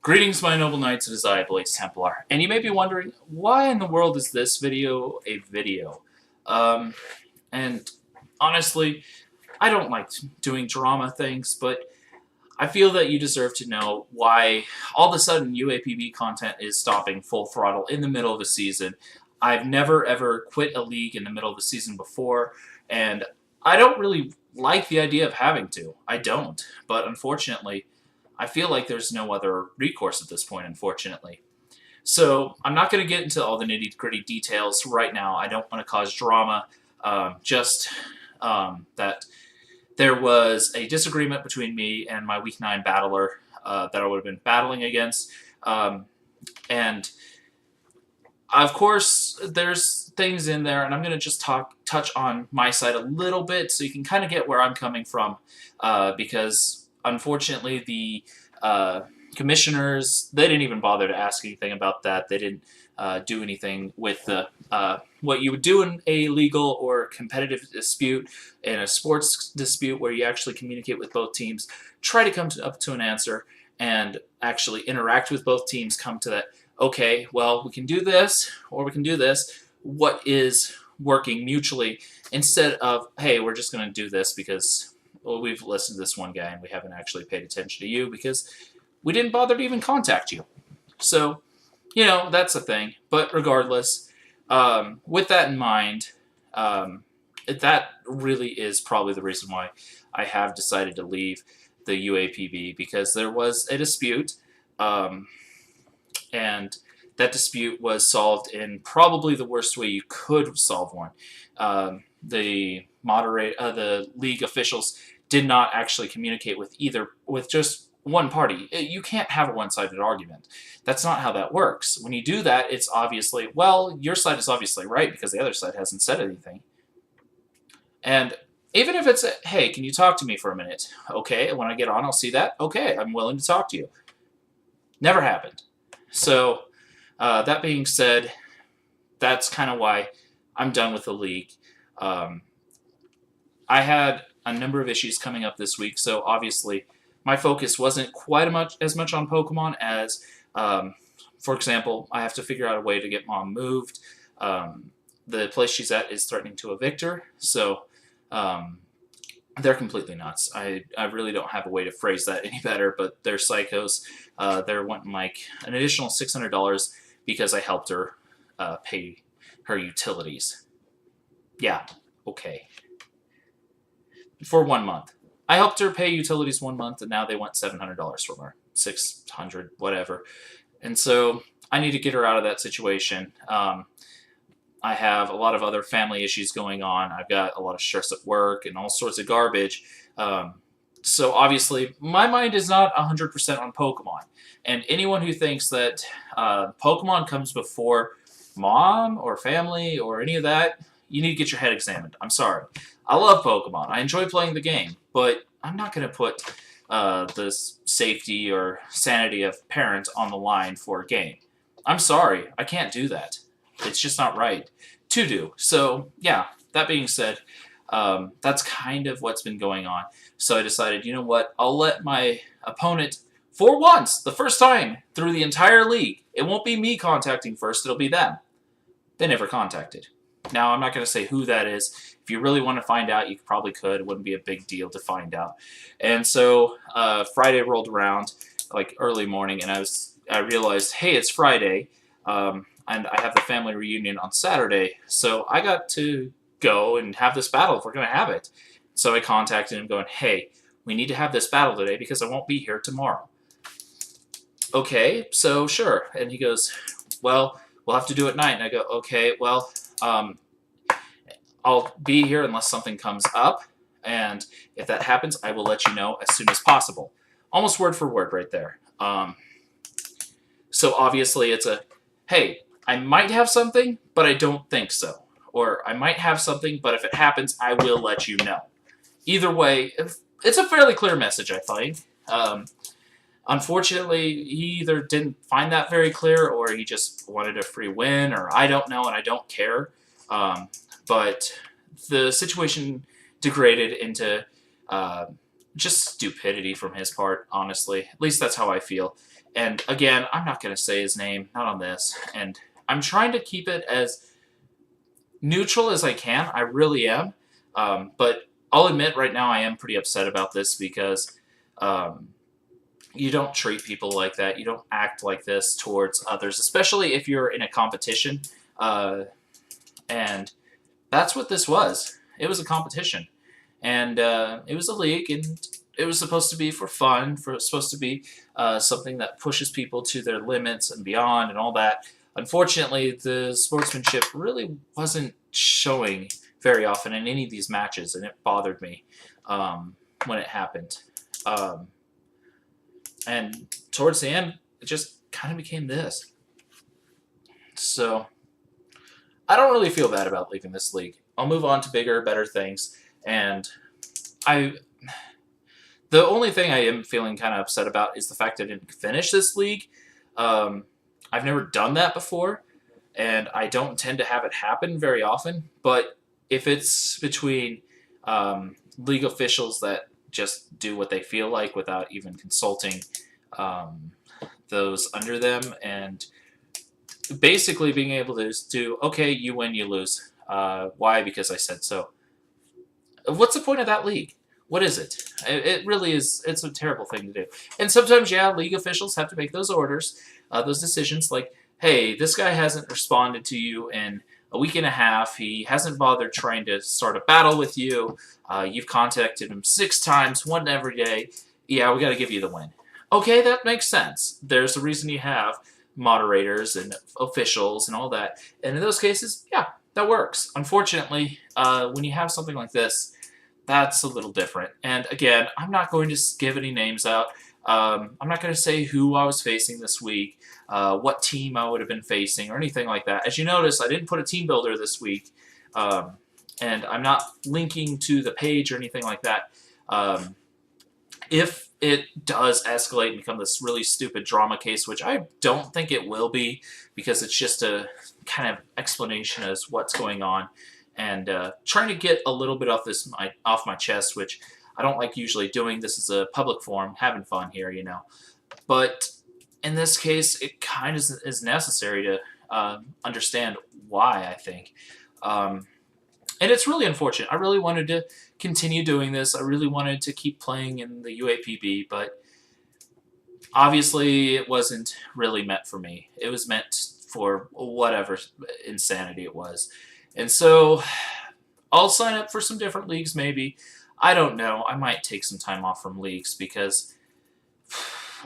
Greetings, my noble knights, it is I, Blaze Templar, and you may be wondering, why in the world is this video a video? And honestly, I don't like doing drama things, but I feel that you deserve to know why all of a sudden UAPB content is stopping full throttle in the middle of a season. I've never ever quit a league in the middle of the season before, and I don't really like the idea of having to. I don't, but unfortunately, I feel like there's no other recourse at this point, unfortunately. So I'm not going to get into all the nitty-gritty details right now. I don't want to cause drama. That there was a disagreement between me and my Week 9 battler that I would have been battling against. And, of course, there's things in there, and I'm going to just touch on my side a little bit so you can kind of get where I'm coming from. Because, unfortunately, the commissioners, they didn't even bother to ask anything about that. They didn't do anything with what you would do in a legal or competitive dispute, in a sports dispute where you actually communicate with both teams, try to come up to an answer, and actually interact with both teams, come to that, okay, well, we can do this, or we can do this. What is working mutually, instead of, hey, we're just going to do this because, well, we've listened to this one guy and we haven't actually paid attention to you because we didn't bother to even contact you. So, you know, that's a thing. But regardless, with that in mind, that really is probably the reason why I have decided to leave the UAPB, because there was a dispute, and that dispute was solved in probably the worst way you could solve one. The league officials did not actually communicate with just one party. You can't have a one-sided argument. That's not how that works. When you do that, it's obviously, well, your side is obviously right because the other side hasn't said anything. And even if it's, hey, can you talk to me for a minute? Okay, when I get on, I'll see that. Okay, I'm willing to talk to you. Never happened. So, that being said, that's kind of why I'm done with the league. I had a number of issues coming up this week, so obviously my focus wasn't quite as much on Pokemon as, for example, I have to figure out a way to get Mom moved. The place she's at is threatening to evict her, so they're completely nuts. I really don't have a way to phrase that any better, but they're psychos. They're wanting like an additional $600 because I helped her pay her utilities. Yeah, okay. For 1 month. I helped her pay utilities 1 month, and now they want $700 from her. $600, whatever. And so I need to get her out of that situation. I have a lot of other family issues going on. I've got a lot of stress at work and all sorts of garbage. So obviously, my mind is not 100% on Pokemon. And anyone who thinks that Pokemon comes before mom or family or any of that, you need to get your head examined. I'm sorry. I love Pokemon. I enjoy playing the game, but I'm not going to put the safety or sanity of parents on the line for a game. I'm sorry. I can't do that. It's just not right to do. So, yeah, that being said, that's kind of what's been going on. So I decided, you know what, I'll let my opponent, for once, the first time through the entire league, it won't be me contacting first, it'll be them. They never contacted. Now, I'm not going to say who that is. If you really want to find out, you probably could. It wouldn't be a big deal to find out. And so Friday rolled around, like early morning, and I realized, hey, it's Friday, and I have the family reunion on Saturday, so I got to go and have this battle if we're going to have it. So I contacted him going, hey, we need to have this battle today because I won't be here tomorrow. Okay, so sure. And he goes, well, we'll have to do it at night. And I go, okay, well, I'll be here unless something comes up, and if that happens, I will let you know as soon as possible. Almost word for word right there. So obviously it's a, hey, I might have something, but I don't think so. Or I might have something, but if it happens, I will let you know. Either way, it's a fairly clear message, I find. Unfortunately, he either didn't find that very clear, or he just wanted a free win, or I don't know, and I don't care. But the situation degraded into just stupidity from his part, honestly. At least that's how I feel. And again, I'm not going to say his name, not on this. And I'm trying to keep it as neutral as I can. I really am. But I'll admit right now I am pretty upset about this because um, you don't treat people like that. You don't act like this towards others, especially if you're in a competition. And that's what this was. It was a competition. And it was a league, and it was supposed to be for fun, supposed to be something that pushes people to their limits and beyond and all that. Unfortunately, the sportsmanship really wasn't showing very often in any of these matches, and it bothered me when it happened. And towards the end, it just kind of became this. So I don't really feel bad about leaving this league. I'll move on to bigger, better things, and the only thing I am feeling kind of upset about is the fact I didn't finish this league. I've never done that before, and I don't tend to have it happen very often. But if it's between league officials that just do what they feel like without even consulting those under them, and basically being able to just do, okay, you win, you lose. Why? Because I said so. What's the point of that league? What is it? It really is. It's a terrible thing to do. And sometimes, yeah, league officials have to make those orders, those decisions. Like, hey, this guy hasn't responded to you in a week and a half. He hasn't bothered trying to start a battle with you. You've contacted him 6 times, one every day. Yeah, we got to give you the win. Okay, that makes sense. There's a reason you have moderators and officials and all that. And in those cases, yeah, that works. Unfortunately, when you have something like this, that's a little different. And again, I'm not going to give any names out. I'm not going to say who I was facing this week, what team I would have been facing, or anything like that. As you notice, I didn't put a team builder this week, and I'm not linking to the page or anything like that. If it does escalate and become this really stupid drama case, which I don't think it will be, because it's just a kind of explanation as what's going on, and trying to get a little bit off my chest, which I don't like usually doing. This is a public forum, having fun here, you know. But in this case, it kind of is necessary to understand why, I think. And it's really unfortunate. I really wanted to continue doing this. I really wanted to keep playing in the UAPB, but obviously it wasn't really meant for me. It was meant for whatever insanity it was. And so I'll sign up for some different leagues maybe. I don't know. I might take some time off from leagues because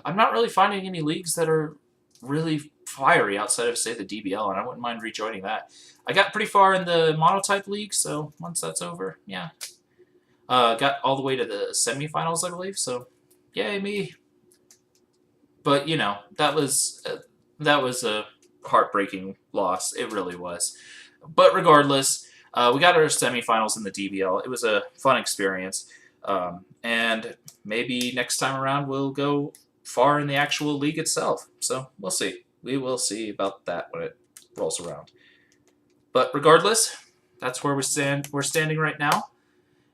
I'm not really finding any leagues that are really fiery outside of, say, the DBL, and I wouldn't mind rejoining that. I got pretty far in the monotype league, so once that's over, yeah. Got all the way to the semifinals, I believe, so yay me. But, you know, that was a heartbreaking loss. It really was. But regardless, we got our semifinals in the DBL. It was a fun experience. And maybe next time around we'll go far in the actual league itself. So we'll see. We will see about that when it rolls around. But regardless, that's where we're standing right now.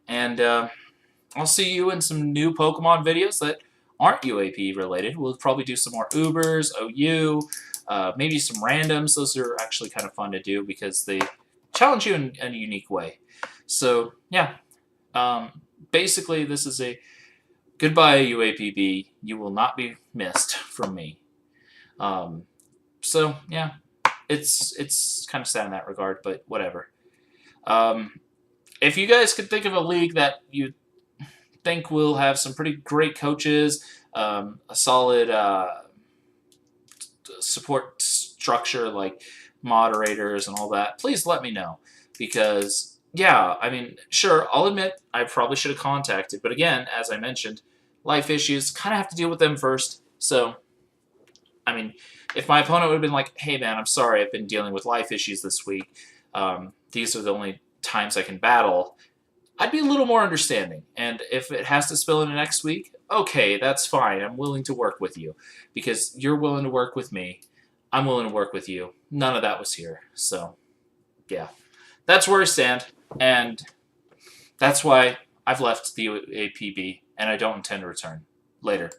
And I'll see you in some new Pokemon videos that aren't UAP related. We'll probably do some more Ubers, OU, maybe some randoms. Those are actually kind of fun to do because they challenge you in a unique way. So, yeah. Basically, this is a goodbye, UAPB. You will not be missed from me. So, yeah. It's kind of sad in that regard, but whatever. If you guys could think of a league that you think will have some pretty great coaches, a solid support structure like moderators and all that, please let me know. Because, yeah, I mean, sure, I'll admit I probably should have contacted. But again, as I mentioned, life issues, kind of have to deal with them first. So, I mean, if my opponent would have been like, hey, man, I'm sorry, I've been dealing with life issues this week. These are the only times I can battle. I'd be a little more understanding. And if it has to spill into next week, okay, that's fine. I'm willing to work with you. Because you're willing to work with me. I'm willing to work with you. None of that was here. So, yeah. That's where I stand. And that's why I've left the UAPB. and I don't intend to return. Later.